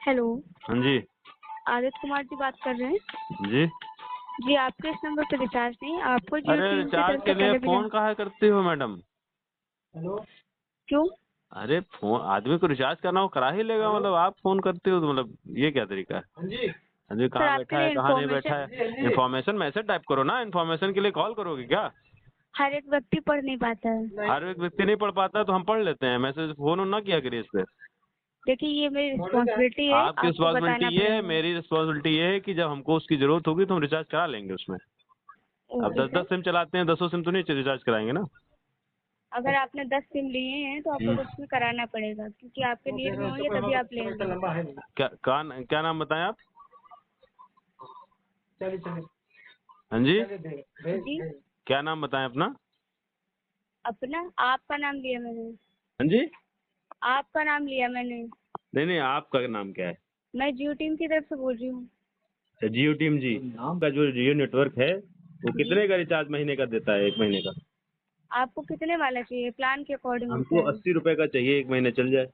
Hello. हाँ जी। आदित्य कुमार जी बात कर रहे हैं? जी। जी, आपके इस नंबर पे रिचार्ज नहीं, आपको जियो अरे टीम की रिचार्ज तरफ के से लिए पहले भी फोन काहे करते हो मैडम? क्यों? अरे फोन आदमी को रिचार्ज करना हो करा ही लेगा, मतलब आप फोन करते हो तो मतलब ये क्या तरीका है? आदमी सर कहाँ आपके बैठा है लिए कहाँ नहीं बैठा है, इन्फॉर्मेशन इन्फॉर्मेशन मैसेज टाइप करो ना। इन्फॉर्मेशन के लिए कॉल करोगे क्या? हर एक व्यक्ति पढ़ नहीं पाता है। हर एक व्यक्ति नहीं पढ़ पाता है तो हम पढ़ लेते हैं मैसेज, फोन ना किया करिए इस पे। देखिए, ये मेरी रिस्पॉन्सिबिलिटी है, आपकी आपको रिस्पॉन्सिबिलिटी बताना ये है, पड़ेगा। मेरी रिस्पॉन्सिबिलिटी ये है कि जब हमको उसकी जरूरत होगी तो हम रिचार्ज करा लेंगे उसमें। अब ओके 10-10 सर। सिम चलाते हैं, 10 सिम तो नहीं रिचार्ज कराएंगे ना। अगर आपने 10 सिम लिए हैं तो आपको तो उसमें कराना पड़ेगा, क्योंकि आपके नीड में होंगे तभी आप लेंगे। क्या नाम बताएं आप? हाँ जी, जी, क्या नाम बताएं अपना? अपना आपका नाम लिया मैंने। हाँ जी। आपका नाम लिया मैंने। नहीं नहीं, आपका नाम क्या है? मैं जियो टीम की तरफ से बोल रही हूँ। अच्छा, जियो टीम जी। नाम का जो जियो नेटवर्क है वो जी, कितने का रिचार्ज महीने का देता है, एक महीने का? आपको कितने वाला चाहिए? प्लान के अकॉर्डिंग होता हमको है। 80 रुपए का चाहिए, एक महीने चल जाए।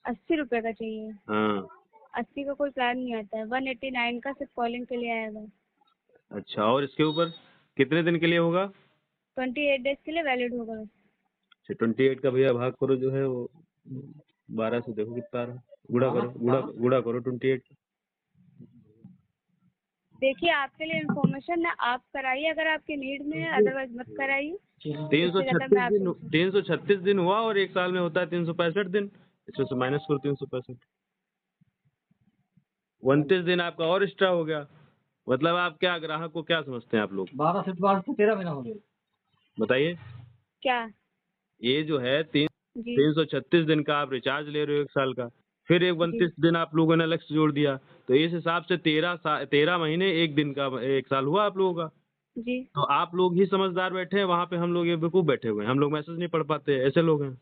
80 रुपए का चाहिए? हाँ। 80 का कोई प्लान नहीं आता है, 189 का सिर्फ कॉलिंग के लिए आएगा। अच्छा, और इसके ऊपर कितने दिन के लिए होगा? 28 डेज के लिए वैलिड होगा बस। अच्छा, 28 का भैया भाग करो जो है वो 12 से, देखो कितना आ रहा है। गुड़ा करो 28। देखिए, आपके लिए इन्फॉर्मेशन ना, आप कराइए अगर आपकी नीड में है, अदरवाइज मत कराइए। इससे ज्यादा मैं आपसे 336 दिन हुआ और एक साल में होता है 365 दिन। इसमें से माइनस करो 365, 29 दिन आपका और एक्स्ट्रा हो गया। मतलब आप क्या ग्राहक को क्या समझते हैं आप लोग? 12 से 13 महीना हो गया। बताइए। क्या? ये जो है जी 336 दिन का आप रिचार्ज ले रहे हो एक साल का, फिर एक जी 29 दिन आप लोगों ने अलग से जोड़ दिया, तो इस हिसाब से 13 महीने एक दिन का एक साल हुआ आप लोगों का। जी। तो आप लोग ही समझदार बैठे हैं, वहाँ पे हम लोग ये बेवकूफ बैठे हुए हैं, हम लोग मैसेज नहीं पढ़ पाते, ऐसे लोग हैं।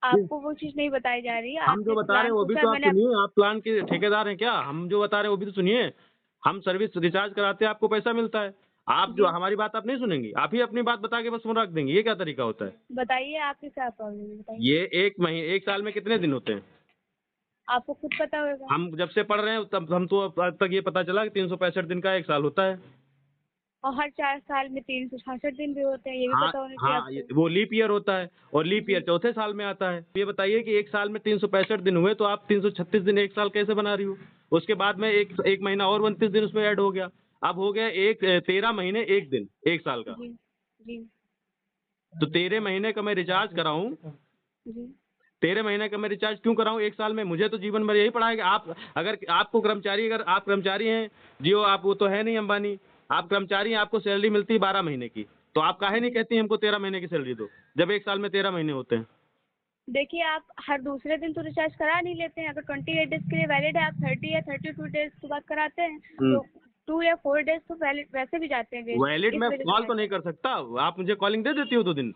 आपको वो चीज नहीं बताई जा रही है। हम जो आपने बता रहे प्लान हैं वो भी पूछा, तो आप मैंने सुनिए, आप प्लान के ठेकेदार हैं क्या? हम जो बता रहे हैं वो भी तो सुनिए। हम सर्विस रिचार्ज कराते हैं, आपको पैसा मिलता है। आप जो जी हमारी बात आप नहीं सुनेंगी, आप ही अपनी बात बता के बस फोन रख देंगे, ये क्या तरीका होता है? बताइए, आपके क्या प्रॉब्लम है, बताइए। ये एक साल में कितने दिन होते हैं? आपको खुद पता होगा। हम जब से पढ़ रहे हैं तब हम तो अब तक ये पता चला कि 365 दिन का एक साल होता है। और हर 4 साल में 366 दिन भी होते हैं, ये भी हाँ पता होना चाहिए हाँ, आपको। वो लीप ईयर होता है और लीप ईयर जी, चौथे साल में आता है। ये बताइए कि एक साल में 365 दिन हुए तो आप 336 दिन एक साल कैसे बना रही हो? उसके बाद में एक महीना और 29 दिन उसमें ऐड हो गया। अब हो गया 13 महीने एक दिन एक साल का। जी, जी, तो 13 महीने का मैं रिचार्ज कराऊं, जी। 13 महीने का मैं रिचार्ज क्यों कराऊं एक साल में? मुझे तो जीवन भर यही पड़ा है कि आप अगर आपको कर्मचारी, अगर आप कर्मचारी हैं, जियो आप वो तो है नहीं अंबानी, आप कर्मचारी हैं, आपको सैलरी मिलती है 12 महीने की, तो आप काहे नहीं कहती हमको 13 महीने की सैलरी दो, जब एक साल में 13 महीने होते हैं? देखिए, आप हर दूसरे दिन तो रिचार्ज करा नहीं लेते हैं। अगर 28 डेज के लिए वैलिड है, आप 30 या 32 डेज के बाद कराते हैं तो 2 या 4 डेज तो वैलिड वैसे भी जाते हैं वेस्ट, वैलिड इस मैं वजह से कॉल तो कहते नहीं हैं। कर सकता, आप मुझे कॉलिंग दे देती हो 2 दिन।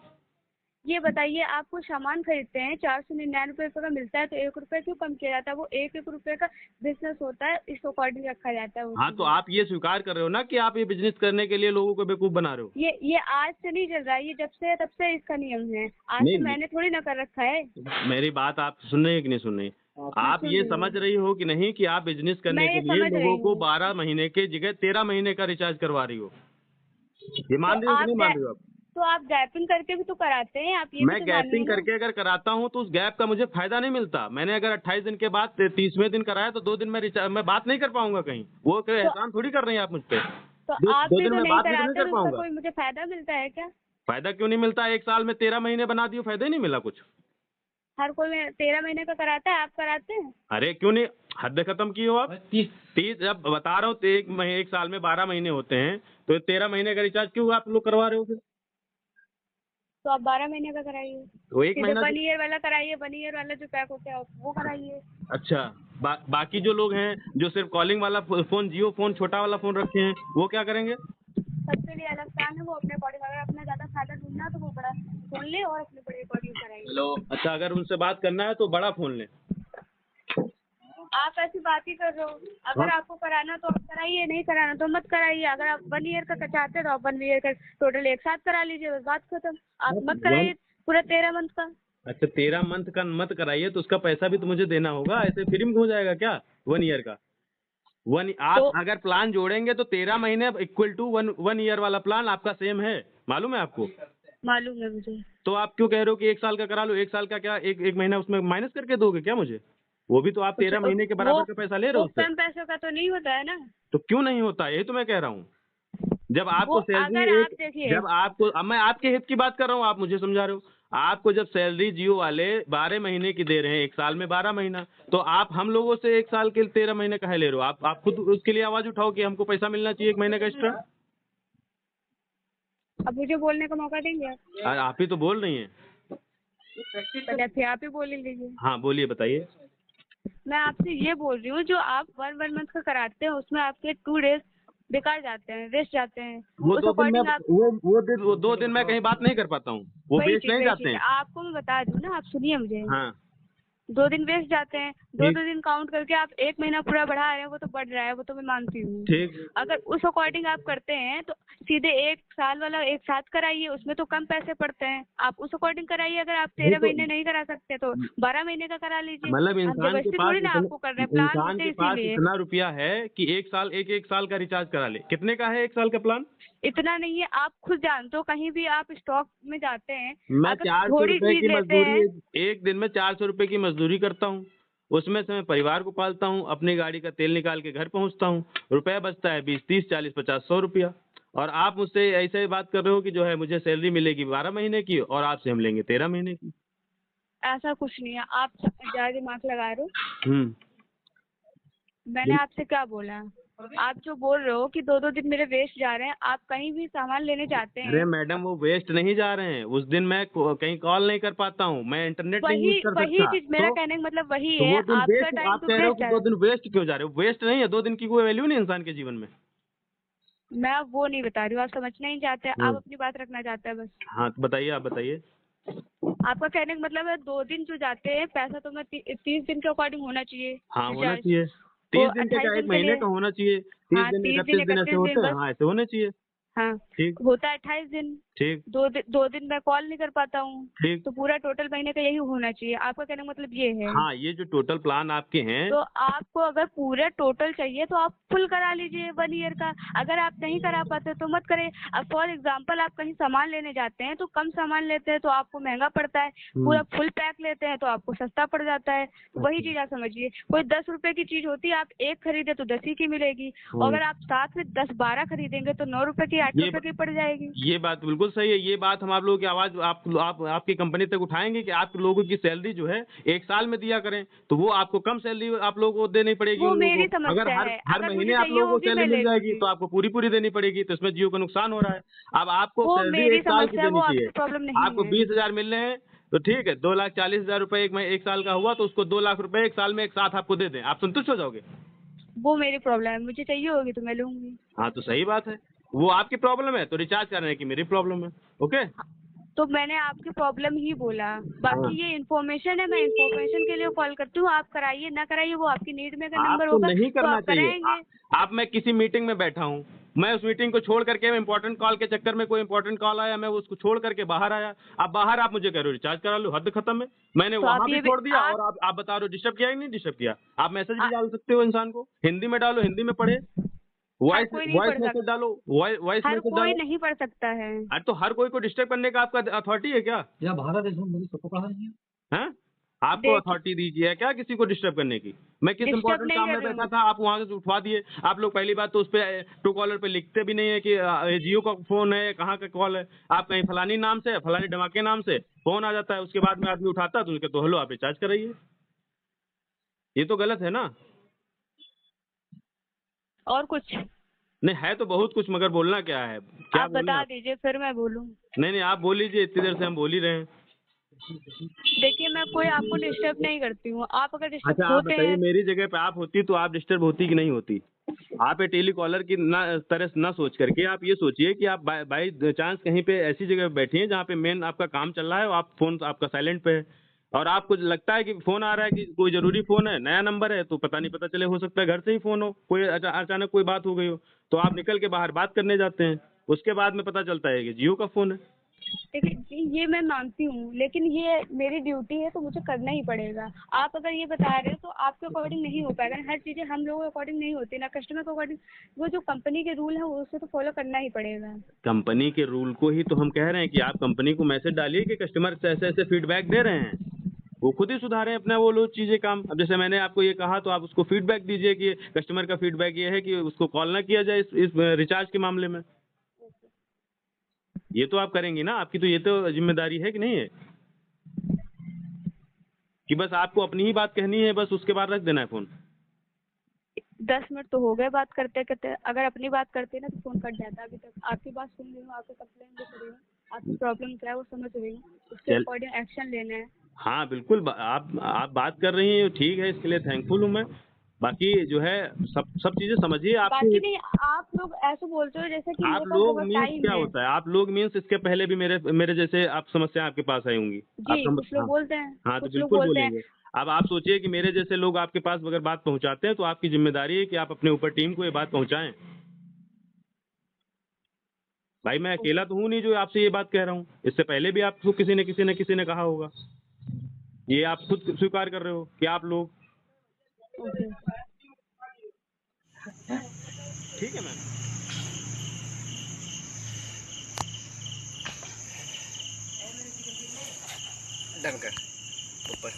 ये बताइए, आप कोई सामान खरीदते हैं, 499 रुपये का मिलता है, तो 1 रुपये क्यों कम किया जाता है? वो एक एक रुपये का बिजनेस होता है, इस अकॉर्डिंग रखा जाता है वो हाँ, तो चीज़ें। आप ये स्वीकार कर रहे हो ना कि आप ये बिजनेस करने के लिए लोगों को बेवकूफ बना रहे हो? ये आज से नहीं चल रहा है, ये जब से है तब से इसका नियम है। आज नहीं से नहीं, मैंने थोड़ी ना कर रखा है। मेरी बात आप सुन रही है कि नहीं सुन रही? मैं आप सुन ये रही समझ हूँ। रही हो कि नहीं कि आप बिजनेस मैं करने के ये लिए समझ लोगों रही को हूँ। 12 महीने के जगह 13 महीने का रिचार्ज करवा रही हो? ये तो मान रही हो कि आप नहीं मान रही हो आप? तो आप गैपिंग करके भी तो कराते हैं, आप ये भी मैं तो मानिए गैपिंग ना। करके अगर कराता हूँ तो उस गैप का मुझे फायदा नहीं मिलता। मैंने अगर 28 दिन के बाद 30वें दिन कराया तो 2 दिन मैं बात नहीं कर पाऊंगा कहीं। वो कोई तो एहसान थोड़ी कर रही हैं आप मुझ पे। तो आप दो भी दिन तो में नहीं बात भी तो नहीं कराते, कर तो उसका पाऊंगा। कोई मुझे फायदा मिलता है क्या? फायदा क्यों नहीं मिलता? एक साल में 13 महीने बना दियो, फायदा ही नहीं मिला कुछ? हर कोई 13 महीने का कराता है, आप कराते हैं? अरे क्यों नहीं, हद खत्म की हो आप। 30 जब बता रहा हूँ तो एक साल में 12 महीने होते हैं, तो 13 महीने का रिचार्ज क्यों आप लोग करवा रहे हो फिर? तो आप 12 महीने का कराइए। तो एक सीधे महीना 1 ईयर वाला कराइए, 1 ईयर वाला जो पैक होता है वो कराइए। अच्छा, बाकी जो लोग हैं जो सिर्फ कॉलिंग वाला फोन, जियो फोन छोटा वाला फोन रखे हैं, वो क्या करेंगे? सबके लिए अलग प्लान है, वो अपने अकॉर्डिंग, अगर अपना ज़्यादा फायदा ढूंढना है तो वो बड़ा फोन ले और अपने बड़े अकॉर्डिंग कराइए। हेलो, अच्छा अगर उनसे बात करना है तो बड़ा फोन लें। आप ऐसी बात ही कर रहे हो। हाँ, अगर आपको कराना तो आप कराइए, नहीं कराना तो मत कराइए। अगर आप 1 ईयर का चाहते हैं तो आप 1 ईयर का टोटल एक साथ करा लीजिए, बस बात खत्म। आप मत वन कराइए पूरा 13 मंथ का। अच्छा 13 मंथ का मत कराइए, तो उसका पैसा भी तो मुझे देना होगा, ऐसे फ्री में हो जाएगा क्या 1 ईयर का? आप तो अगर प्लान जोड़ेंगे तो 13 महीने इक्वल टू 1 ईयर वाला प्लान आपका सेम है, मालूम है आपको? मालूम है मुझे। तो आप क्यों कह रहे हो कि 1 साल का करा लो? 1 साल का क्या एक महीना उसमें माइनस करके दोगे क्या मुझे? वो भी तो आप 13 महीने के बराबर का पैसा ले रहे वो हो उससे। कम पैसों का तो नहीं होता है ना। तो क्यों नहीं होता, यही तो मैं कह रहा हूँ। जब वो आपको अगर सैलरी आप देखिए, जब आपको, अब मैं आपके हित की बात कर रहा हूँ, आप मुझे समझा रहे हो। आपको जब सैलरी जियो वाले 12 महीने की दे रहे हैं, 1 साल में 12 महीना, तो आप हम लोगों से 1 साल के 13 महीने काहे ले रहे हो? आप खुद उसके लिए आवाज उठाओ कि हमको पैसा मिलना चाहिए 1 महीने का एक्स्ट्रा। अब मुझे बोलने का मौका देंगे आप? आप ही तो बोल रही हैं। पहले फिर आप ही बोल ही लीजिए। हाँ बोलिए, बताइए। मैं आपसे ये बोल रही हूँ, जो आप 1 मंथ का कराते हैं उसमें आपके 2 डेज बेकार जाते हैं, वेस्ट जाते हैं। वो उस 2 दिन मैं अकॉर्डिंग आप वो 2 दिन मैं कहीं बात नहीं कर पाता हूँ, वो बेच नहीं वही जाते चीज हैं। आपको मैं बता दूँ ना, आप सुनिए मुझे। हाँ 2 दिन वेस्ट जाते हैं, दो ठीक दो दिन काउंट करके आप 1 महीना पूरा बढ़ा रहे हैं, वो तो बढ़ रहा है, वो तो मैं मानती हूँ। ठीक। अगर उस अकॉर्डिंग आप करते हैं तो सीधे 1 साल वाला एक साथ कराइए, उसमें तो कम पैसे पड़ते हैं। आप उस अकॉर्डिंग कराइए। अगर आप नहीं 13 तो महीने नहीं करा सकते तो 12 महीने का करा लीजिए। मतलब हम जबरदस्ती थोड़ी ना आपको कर रहे हैं, प्लान होते हैं इसीलिए। इतना रुपया है कि 1 साल का रिचार्ज करा ले। कितने का है 1 साल का प्लान? इतना नहीं है, आप खुद जानते हो, कहीं भी आप स्टॉक में जाते हैं, मैं अगर 400 थोड़ी रुपए चीज की लेते मजदूरी, हैं। एक दिन में 400 रुपए की मजदूरी करता हूँ, उसमें से मैं परिवार को पालता हूँ, अपनी गाड़ी का तेल निकाल के घर पहुँचता हूँ, रुपया बचता है 20 30 40 50 100 रुपया। और आप मुझसे ऐसे ही बात कर रहे हो कि जो है मुझे सैलरी मिलेगी 12 महीने की और आपसे हम लेंगे 13 महीने की। ऐसा कुछ नहीं है, आप ज्यादा दिमाग लगा रहे हो। हम्म। मैंने आपसे क्या बोला? आप जो बोल रहे हो कि 2 दिन मेरे वेस्ट जा रहे हैं, आप कहीं भी सामान लेने जाते अरे हैं। मैडम वो वेस्ट नहीं जा रहे हैं, उस दिन मैं कहीं कॉल नहीं कर पाता हूँ, मैं इंटरनेट नहीं यूज वही कर वही सकता। चीज, मेरा कहने का मतलब वही तो है, वो दिन आपका वेस्ट, टाइम आप तो कह रहे हो वेस्ट कि जा 2 रहा है। दिन वेस्ट क्यों जा रहे हो? वेस्ट नहीं है, 2 दिन की कोई वैल्यू नहीं इंसान के जीवन में। मैं वो नहीं बता रही हूँ, आप समझना ही चाहते हैं, आप हम्म। अपनी बात रखना चाहते हैं बस। हाँ तो बताइए, आप बताइए। आपका कहने का मतलब है 2 दिन जो जाते हैं, पैसा तो मैं 30 दिन के अकॉर्डिंग होना चाहिए हाँ होना रिचार्ज। चाहिए, वो 30 दिन का 28 क्या 1 दिन के महीने लिए। का होना चाहिए, 30 हाँ, दिन 30 दिन 31 दिन ऐसे 31 दिन होते हैं, बस। हाँ ऐसे होने चाहिए। हाँ, ठीक। होता है 28 दिन। ठीक। 2 दिन मैं कॉल नहीं कर पाता हूँ, ठीक। तो पूरा टोटल महीने का यही होना चाहिए। आपका कहने का मतलब ये है। हाँ ये जो टोटल प्लान आपके हैं। तो आपको अगर पूरा टोटल चाहिए तो आप फुल करा लीजिए 1 ईयर का। अगर आप नहीं करा पाते तो मत करें। अब फॉर एग्जांपल आप कहीं सामान लेने जाते हैं तो कम सामान लेते हैं तो आपको महंगा पड़ता है, पूरा फुल पैक लेते हैं तो आपको सस्ता पड़ जाता है। वही चीज आप समझिए, कोई 10 रुपए की चीज होती है, आप एक खरीदे तो 10 ही की मिलेगी। अगर आप साथ में 10 12 खरीदेंगे तो 9 रुपए की 8 ये रुपए की पड़ जाएगी। ये बात बिल्कुल सही है, ये बात हम आप लोगों की आवाज आपकी कंपनी तक उठाएंगे कि आप लोगों की सैलरी जो है 1 साल में दिया करें, तो वो आपको कम सैलरी आप लोगों को देनी पड़ेगी वो उन लोगों मेरी को। अगर समस्या हर है, हर अगर महीने मुझे आप चाहिए लोगों को होगी सैलरी मैं मिल ले जाएगी लूंगी। तो आपको पूरी पूरी देनी पड़ेगी, तो इसमें जियो को नुकसान हो रहा है। अब आपको वो सैलरी मेरी 1 साल की समस्या है, देनी वो चाहिए। आपकी प्रॉब्लम नहीं आपको है। 20,000 मिल रहे हैं तो ठीक है, 2,40,000 रुपए 1 साल का हुआ तो उसको 2 लाख रुपए 1 साल में एक साथ आपको दे दें, आप संतुष्ट हो जाओगे? वो मेरी प्रॉब्लम है, मुझे चाहिए होगी तो मैं लूंगी। हाँ तो सही बात है, वो आपकी प्रॉब्लम है तो रिचार्ज करने की मेरी प्रॉब्लम है। ओके। तो मैंने आपकी प्रॉब्लम ही बोला, हाँ। बाकी ये इन्फॉर्मेशन है, मैं इन्फॉर्मेशन के लिए कॉल करती हूँ। आप कराइए ना कराइए, वो आपकी नीड में अगर नंबर आपको होगा नहीं तो करना आप चाहिए। कराएंगे। आप, मैं किसी मीटिंग में बैठा हूँ, मैं उस मीटिंग को छोड़ करके इम्पोर्टेंट कॉल के चक्कर में, कोई इम्पोर्टेंट कॉल आया, मैं उसको छोड़ करके बाहर आया। अब बाहर आप मुझे कह रहे हो रिचार्ज करा लो, हद खत्म है। मैंने तो आप वहां भी ये भी छोड़ दिया आप और आप बता रहे हो डिस्टर्ब किया कि नहीं डिस्टर्ब किया? आप मैसेज भी आ, डाल सकते हो इंसान को, हिंदी में डालो, हिंदी में पढ़े, हर वॉइस कोई नहीं वॉइस पढ़ मैसेज सकता, डालो, वॉइस हर मैसेज कोई डालो। नहीं पढ़ सकता है। अरे तो हर कोई को डिस्टर्ब करने का आपका अथॉरिटी है क्या? या भारत देश में मुझे सबको पढ़ा नहीं है। हैं? आपको देख, अथॉरिटी दीजिए क्या किसी को डिस्टर्ब करने की? मैं किस डिस्टर्ब इंपॉर्टेंट नहीं काम कर में रही बैठा हूँ। था, आप वहां से उठवा दिए। आप लोग पहली बात तो उस पे ट्रू कॉलर पे लिखते भी नहीं है कि ये जियो का फोन है, कहाँ का कॉल है। आप कहीं फलानी नाम से, फलानी धमाके नाम से फोन आ जाता है, उसके बाद में आदमी उठाता है तो उनके तो हेलो आप रिचार्ज कराइए, ये तो गलत है ना? और कुछ नहीं है तो बहुत कुछ, मगर बोलना क्या है, क्या आप बोलना बता है? दीजिए फिर मैं बोलूँ। नहीं आप बोल लीजिए, इतनी देर से हम बोल ही रहे हैं। देखिए, मैं कोई आपको डिस्टर्ब नहीं करती हूँ, आप अगर डिस्टर्ब अच्छा आप होते बताइए, हैं। मेरी जगह पे आप होती तो आप डिस्टर्ब होती कि नहीं होती? आप ये टेली कॉलर की ना तरह ना सोच करके आप ये सोचिए कि आप बाई चांस कहीं पे ऐसी जगह बैठी हैं जहाँ पे मेन आपका काम चल रहा है और आप फोन आपका साइलेंट पे है, और आपको लगता है कि फोन आ रहा है कि कोई जरूरी फोन है, नया नंबर है, तो पता नहीं, पता चले हो सकता है घर से ही फोन हो, कोई अचानक कोई बात हो गई हो, तो आप निकल के बाहर बात करने जाते हैं, उसके बाद में पता चलता है कि जियो का फोन है। देखिए जी, ये मैं मानती हूँ, लेकिन ये मेरी ड्यूटी है तो मुझे करना ही पड़ेगा। आप अगर ये बता रहे हो तो आपके अकॉर्डिंग नहीं हो पाएगा। हर चीज़ें हम लोगों के अकॉर्डिंग नहीं होती ना, कस्टमर के अकॉर्डिंग। वो जो कंपनी के रूल है उसे तो फॉलो करना ही पड़ेगा। कंपनी के रूल को ही तो हम कह रहे हैं कि आप कंपनी को मैसेज डालिए कि कस्टमर ऐसे ऐसे फीडबैक दे रहे हैं, वो खुद ही सुधारें अपना वो लो चीज़ें काम। अब जैसे मैंने आपको ये कहा तो आप उसको फीडबैक दीजिए कि कस्टमर का फीडबैक ये है कि उसको कॉल ना किया जाए इस रिचार्ज के मामले में। ये तो आप करेंगी ना, आपकी तो ये तो जिम्मेदारी है कि नहीं है, कि बस आपको अपनी ही बात कहनी है, बस उसके बाद रख देना है फ़ोन। 10 मिनट तो हो गए बात करते करते। अगर अपनी बात करते ना तो फोन कट जाता। अभी तक आपकी बात सुन रही हूँ, आपकी कंप्लेन लिख रही हूँ, आपकी प्रॉब्लम क्या है वो समझ रही हूँ, उसके चल, अकॉर्डिंग एक्शन लेना है। हाँ बिल्कुल, आप बात कर रही हैं ठीक है, इसके लिए थैंकफुल हूँ मैं। बाकी जो है सब सब चीज़ें समझिए बाकी आपकी। नहीं, आप लोग ऐसे बोलते हो जैसे कि आप मेरे पास लोग बहुत मीन्स टाइम क्या है। होता है, आप लोग मीन्स इसके पहले भी मेरे मेरे जैसे आप समस्या आपके पास आई होंगी। आप जी, कुछ लोग हाँ, बोलते हैं, हाँ तो कुछ लोग बिल्कुल बोलते हैं। बोलेंगे। अब आप सोचिए कि मेरे जैसे लोग आपके पास अगर बात पहुंचाते हैं तो आपकी जिम्मेदारी है कि आप अपने ऊपर टीम को ये बात पहुंचाएं। भाई मैं अकेला तो हूँ नहीं जो आपसे ये बात कह रहा हूँ, इससे पहले भी आपको किसी ने कहा होगा। ये आप खुद स्वीकार कर रहे हो कि आप लोग। ओके। ठीक है मैम। डन कर ऊपर।